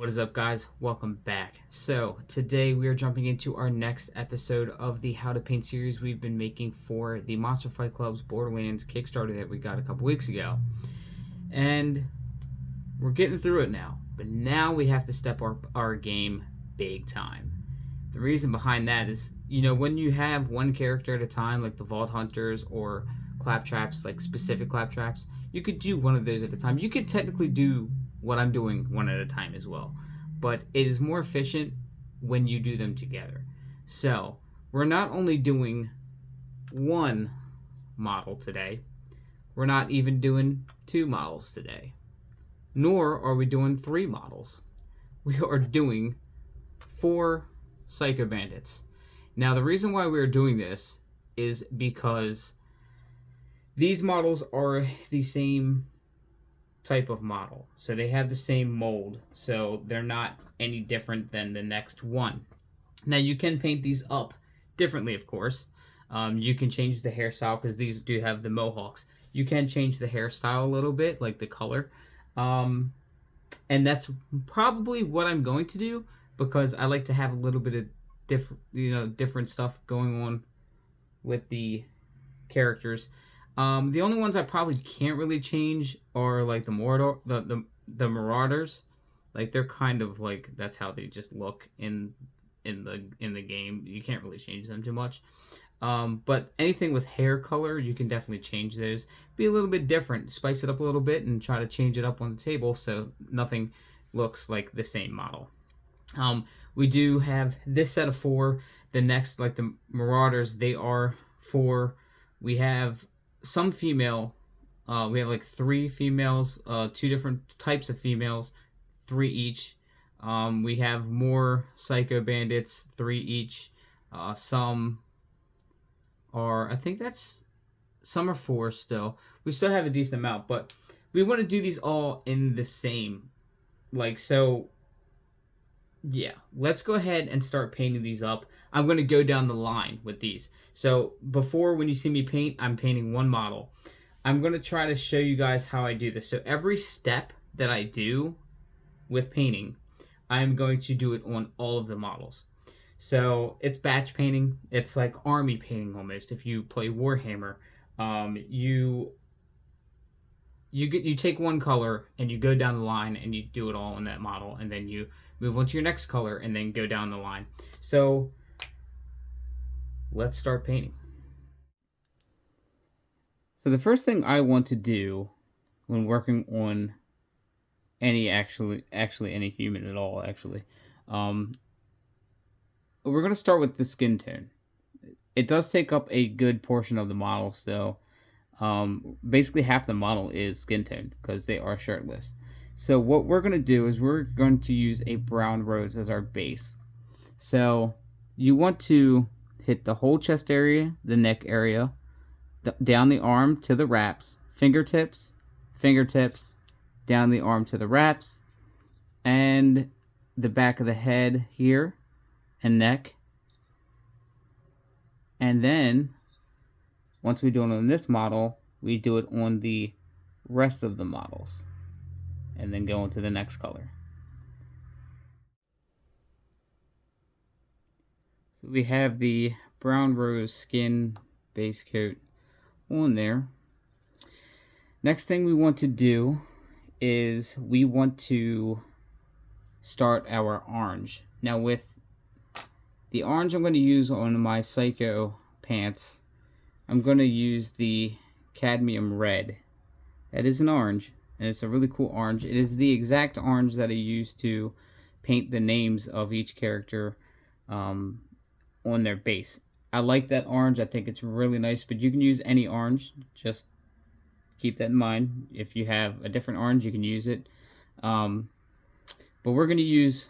What is up, guys? Welcome back. So today we are jumping into our next episode of the How to Paint series we've been making for the Monster Fight Club's Borderlands Kickstarter that we got a couple weeks ago. And we're getting through it now, but now we have to step up our game big time. The reason behind that is, when you have one character at a time, like the Vault Hunters or Claptraps, like specific Claptraps, you could do one of those at a time. You could technically do what I'm doing one at a time as well, but it is more efficient when you do them together. So we're not only doing one model today, we're not even doing two models today, nor are we doing three models. We are doing 4 Psycho Bandits. Now the reason why we are doing this is because these models are the same type of model, so they have the same mold, so they're not any different than the next one. Now you can paint these up differently, of course. You can change the hairstyle because these do have the Mohawks. You can change the hairstyle a little bit, like the color, and that's probably what I'm going to do because I like to have a little bit of different stuff going on with the characters. The only ones I probably can't really change are like the Marauders. Like they're kind of like that's how they just look in the game. You can't really change them too much. But anything with hair color, you can definitely change those. Be a little bit different, spice it up a little bit, and try to change it up on the table so nothing looks like the same model. We do have this set of 4. The next, like the Marauders, they are 4. We have some female. We have like 3 females, 2 different types of females, 3 each. We have more Psycho Bandits, 3 each. Some are, I think some are 4 still. We still have a decent amount, but we want to do these all in the same, so. Yeah, let's go ahead and start painting these up. I'm going to go down the line with these. So before, when you see me paint, I'm painting one model. I'm going to try to show you guys how I do this. So every step that I do with painting, I'm going to do it on all of the models. So it's batch painting. It's like army painting almost. If you play Warhammer, you take one color and you go down the line and you do it all on that model, and then you move on to your next color and then go down the line. So let's start painting. So the first thing I want to do when working on any any human at all, we're going to start with the skin tone. It does take up a good portion of the model, so basically half the model is skin tone because they are shirtless. So what we're going to do is we're going to use a brown rose as our base. So you want to hit the whole chest area, the neck area, down the arm to the wraps, fingertips, down the arm to the wraps, and the back of the head here and neck. And then once we do it on this model, we do it on the rest of the models. And then go into the next color. So we have the brown rose skin base coat on there. Next thing we want to do is we want to start our orange. Now with the orange I'm going to use on my Psycho pants, I'm going to use the cadmium red. That is an orange, and it's a really cool orange. It is the exact orange that I use to paint the names of each character on their base. I like that orange. I think it's really nice, but you can use any orange. Just keep that in mind. If you have a different orange, you can use it. But we're going to use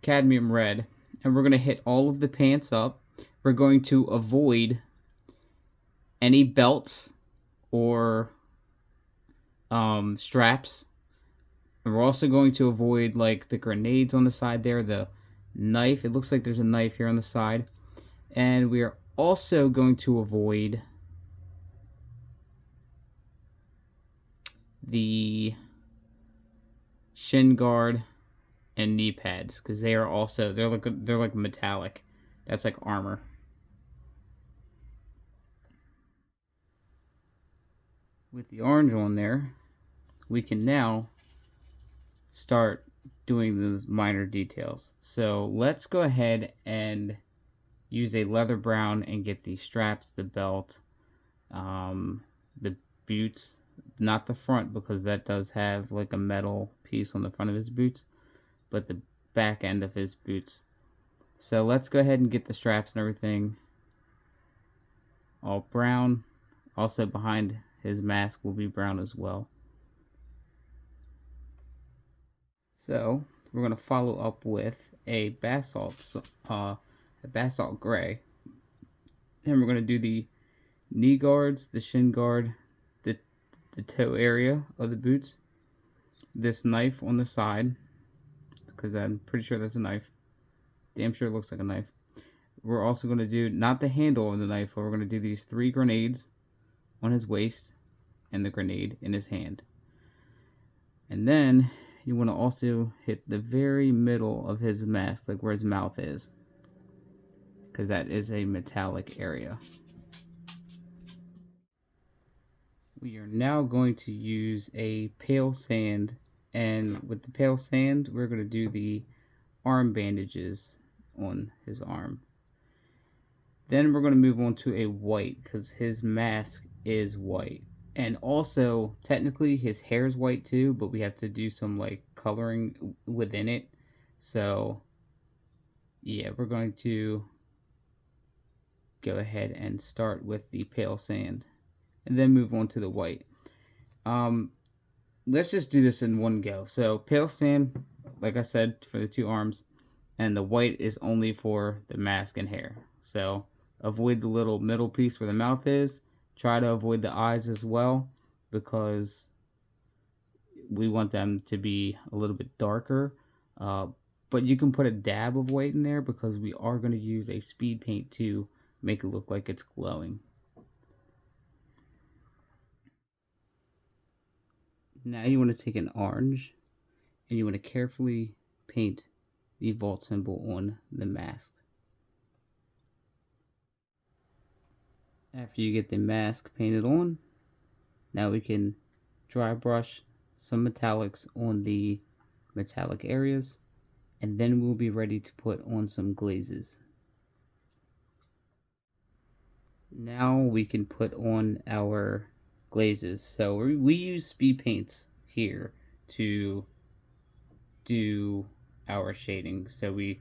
cadmium red, and we're going to hit all of the pants up. We're going to avoid any belts or straps, and we're also going to avoid like the grenades on the side there, the knife. It looks like there's a knife here on the side, and we are also going to avoid the shin guard and knee pads, because they are also, they're like metallic. That's like armor. With the orange on there, we can now start doing the minor details. So let's go ahead and use a leather brown and get the straps, the belt, the boots, not the front, because that does have like a metal piece on the front of his boots, but the back end of his boots. So let's go ahead and get the straps and everything all brown. Also behind his mask will be brown as well. So we're going to follow up with a basalt gray, and we're going to do the knee guards, the shin guard, the toe area of the boots, this knife on the side, because I'm pretty sure that's a knife. Damn sure it looks like a knife. We're also going to do, not the handle of the knife, but we're going to do these 3 grenades on his waist and the grenade in his hand. And then you want to also hit the very middle of his mask, like where his mouth is, because that is a metallic area. We are now going to use a pale sand, and with the pale sand we're going to do the arm bandages on his arm. Then we're going to move on to a white, because his mask is white, and also technically his hair is white too, but we have to do some like coloring within it. So yeah, we're going to go ahead and start with the pale sand and then move on to the white. Let's just do this in one go. So pale sand, like I said, for the 2 arms, and the white is only for the mask and hair. So avoid the little middle piece where the mouth is. Try to avoid the eyes as well, because we want them to be a little bit darker. But you can put a dab of white in there, because we are going to use a speed paint to make it look like it's glowing. Now you want to take an orange and you want to carefully paint the vault symbol on the mask. After you get the mask painted on, now we can dry brush some metallics on the metallic areas, and then we'll be ready to put on some glazes. Now we can put on our glazes. So we use speed paints here to do our shading, so we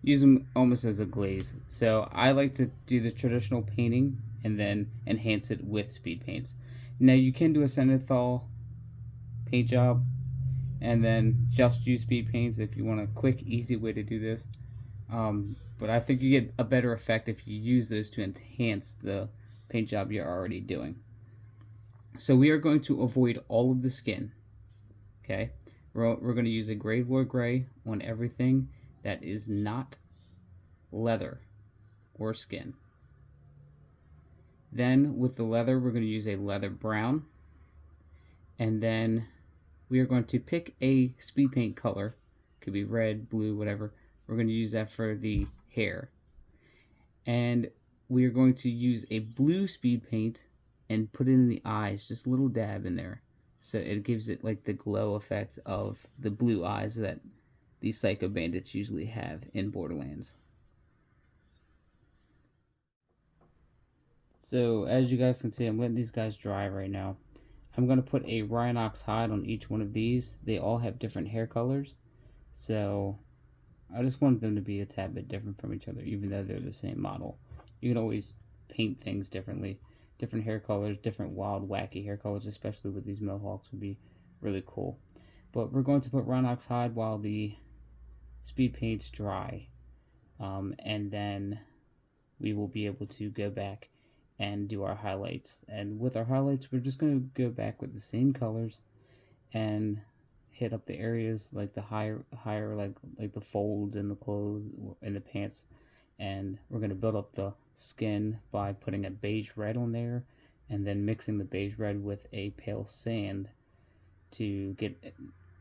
use them almost as a glaze. So I like to do the traditional painting and then enhance it with speed paints. Now you can do a Zenithal paint job and then just use speed paints if you want a quick, easy way to do this. But I think you get a better effect if you use those to enhance the paint job you're already doing. So we are going to avoid all of the skin. Okay, we're going to use a Gravelord Gray on everything that is not leather or skin. Then with the leather, we're going to use a leather brown, and then we are going to pick a speed paint color. Could be red, blue, whatever. We're going to use that for the hair, and we are going to use a blue speed paint and put it in the eyes, just a little dab in there, so it gives it like the glow effect of the blue eyes that these Psycho Bandits usually have in Borderlands. So as you guys can see, I'm letting these guys dry right now. I'm going to put a Rhinox hide on each one of these. They all have different hair colors, so I just want them to be a tad bit different from each other, even though they're the same model. You can always paint things differently. Different hair colors, different wild, wacky hair colors, especially with these Mohawks, would be really cool. But we're going to put Rhinox hide while the speed paints dry. And then we will be able to go back and do our highlights. And with our highlights, we're just going to go back with the same colors and hit up the areas like the higher like the folds in the clothes and the pants. And we're going to build up the skin by putting a beige red on there and then mixing the beige red with a pale sand to get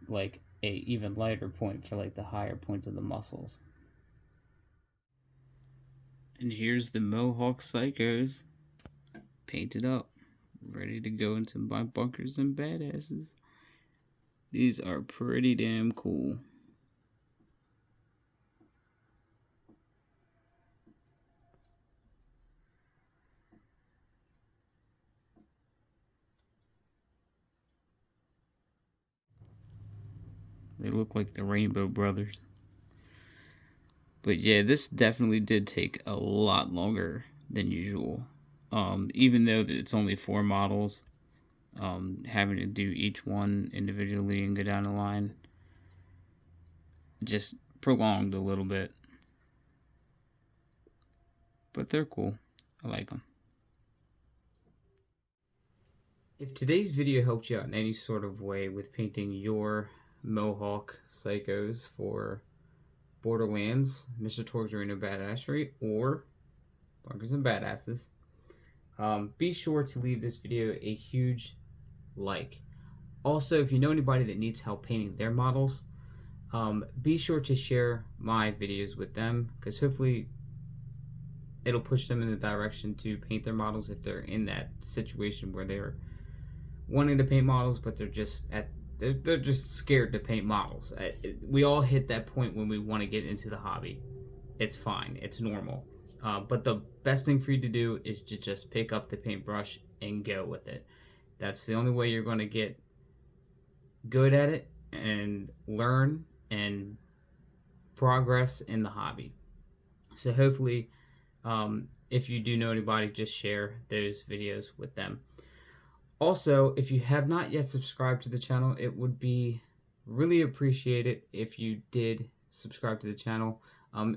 like a even lighter point for like the higher points of the muscles. And here's the Mohawk Psychos painted up, ready to go into my bunkers and badasses. These are pretty damn cool. They look like the Rainbow Brothers. But yeah, this definitely did take a lot longer than usual. Even though it's only 4 models, having to do each one individually and go down the line just prolonged a little bit. But they're cool. I like them. If today's video helped you out in any sort of way with painting your Mohawk Psychos for Borderlands, Mr. Torgue's Arena Badassery, or Bunkers and Badasses, be sure to leave this video a huge like. Also, if you know anybody that needs help painting their models, be sure to share my videos with them, because hopefully it'll push them in the direction to paint their models if they're in that situation where they're wanting to paint models, but they're just scared to paint models. We all hit that point when we want to get into the hobby. It's fine. It's normal. But the best thing for you to do is to just pick up the paintbrush and go with it. That's the only way you're going to get good at it and learn and progress in the hobby. So hopefully, if you do know anybody, just share those videos with them. Also, if you have not yet subscribed to the channel, it would be really appreciated if you did subscribe to the channel.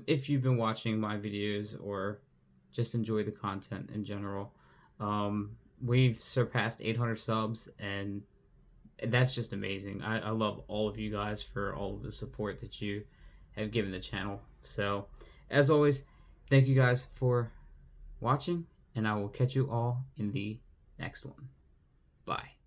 If you've been watching my videos or just enjoy the content in general. We've surpassed 800 subs, and that's just amazing. I love all of you guys for all of the support that you have given the channel. So, as always, thank you guys for watching, and I will catch you all in the next one. Bye.